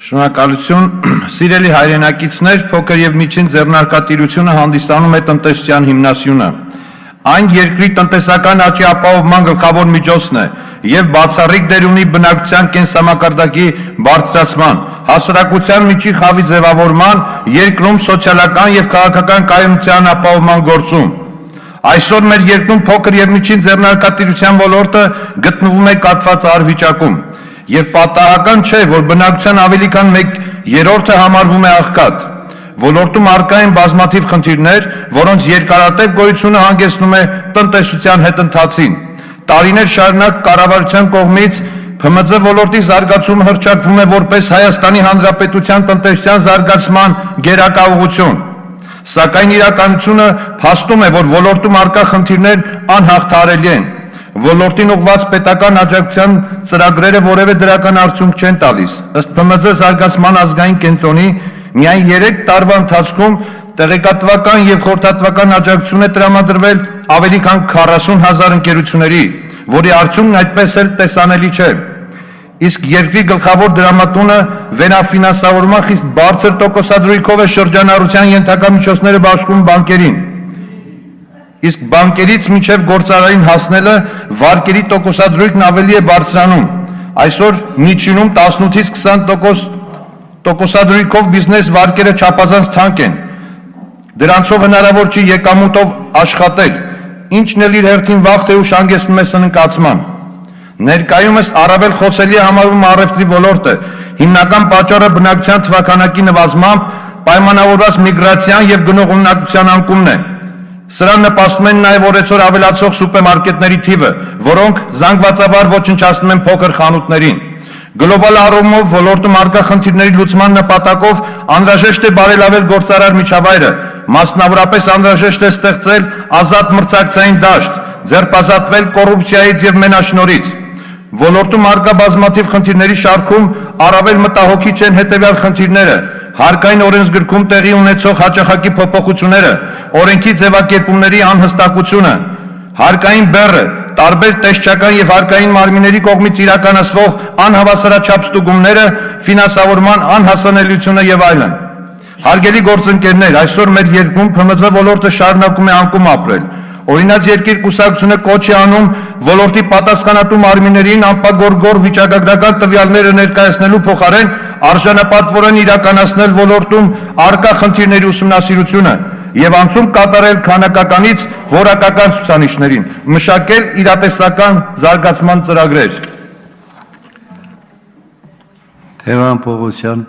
Շնորհակալություն, սիրելի հայրենակիցներ, փոքր եւ միջին ձեռնարկատիրությունը հանդիսանում է տնտեսության հիմնասյունը։ Այն երկրի տնտեսական աճի ապահովման գլխավոր միջոցն է եւ բացառիկ դեր ունի բնակչության կենսամակարդակի բարձրացման, հասարակության միջի խավի ձևավորման, երկրում սոցիալական եւ քաղաքական կայունության ապահովման գործում։ Այսօր մեր երկրում փոքր եւ միջին ձեռնարկատիրության ոլորտը գտնվում է կաթված առվիճակում։ Եվ պատահական չէ, որ բնակչության ավելի քան 1/3-ը համարվում է աղքատ։ Ոլորտում առկա են բազմաթիվ խնդիրներ, որոնց երկարատև գոյությունը հանգեցնում է տնտեսության հետընթացին։ Տարիներ շարունակ կառավարության կողմից ՓՄԶ ոլորտի զարգացումը հռչակվում է որպես Հայաստանի Հանրապետության տնտեսության զարգացման գերակա ուղղություն։ Սակայն իրականությունը փաստում է, որ ոլորտում առկա խնդիրներ անհաղթահարելի են։ Ոլորտին ուղղված պետական աջակցության ծրագրերը որևէ դրական արդյունք չեն տալիս։ Ըստ ՓՄԶ զարգացման ազգային կենտրոնի միայն 3 տարվա ընթացքում տեղեկատվական եւ խորհրդատվական աջակցություն է տրամադրվել ավելի քան 40,000 ընկերությունների, որի արդյունքն այդպես էլ տեսանելի չէ։ Իսկ երկրի գլխավոր դրամատունը վերաֆինանսավորման խիստ բարձր տոկոսադրույքով է շրջանառության ենթակա միջոցները բաշխում բանկերին։ Իսկ բանկերից մինչև գործարարին հասնելը վարկերի տոկոսադրույքն ավելի է բարձրանում։ Այսօր միջինում 18-ից 20% տոկոսադրույքով բիզնես վարկերը չափազանց թանկ են։ Դրանցով հնարավոր չի եկամուտով աշխատել, ինչն էլ իր հերթին վաղ թե ուշ հանգեցնում է սննկացման։ Ներկայումս առավել խոցելի է համարվում առևտրի ոլորտը, հիմնական պատճառը բնակչության թվաքանակի նվազմամբ պայմանավորված միգրացիան եւ գնողունակության անկումն է։ Սրան նպաստում են նաև օրեցօր ավելացող սուպերմարկետների թիվը, որոնք զանգվածաբար ոչնչացնում են փոքր խանութներին։ Գլոբալ առումով ոլորտում առկա խնդիրների լուծման նպատակով անհրաժեշտ է բարելավել գործարար միջավայրը, մասնավորապես անհրաժեշտ է ստեղծել ազատ մրցակցային դաշտ, ձեռնպազատվել կոռուպցիայից եւ մենաշնորհից։ Ոլորտում առկա բազմաթիվ խնդիրների շարքում առավել մտահոգիչ են հետեւյալ խնդիրները. հարկային օրենսգրքում տեղի ունեցող հաճախակի փոփոխությունները, օրենքի ձևակերպումների անհստակությունը, հարկային բեռը, տարբեր տեսչական եւ հարկային մարմինների կողմից իրականացվող անհավասարաչափ ստուգումները, ֆինանսավորման անհասանելիությունը եւ այլն։ Հարգելի գործընկերներ, այսօր մեր երկրում ՓՄԶ ոլորտը շարունակում է անկում ապրել։ Օրինակ երկիր կուսակցությունը կոչ է անում ոլորտի պատասխանատու մարմիններին անպագորգոր վիճակագրական տվյալները ներկայացնելու փոխարեն արժանապատվորեն իրականացնել ոլորտում առկա խնդիրների ուսումնասիրությունը եւ անցում կատարել քանակականից որակական ցուցանիշներին, մշակել իրատեսական զարգացման ծրագրեր։ Թևան Պողոսյան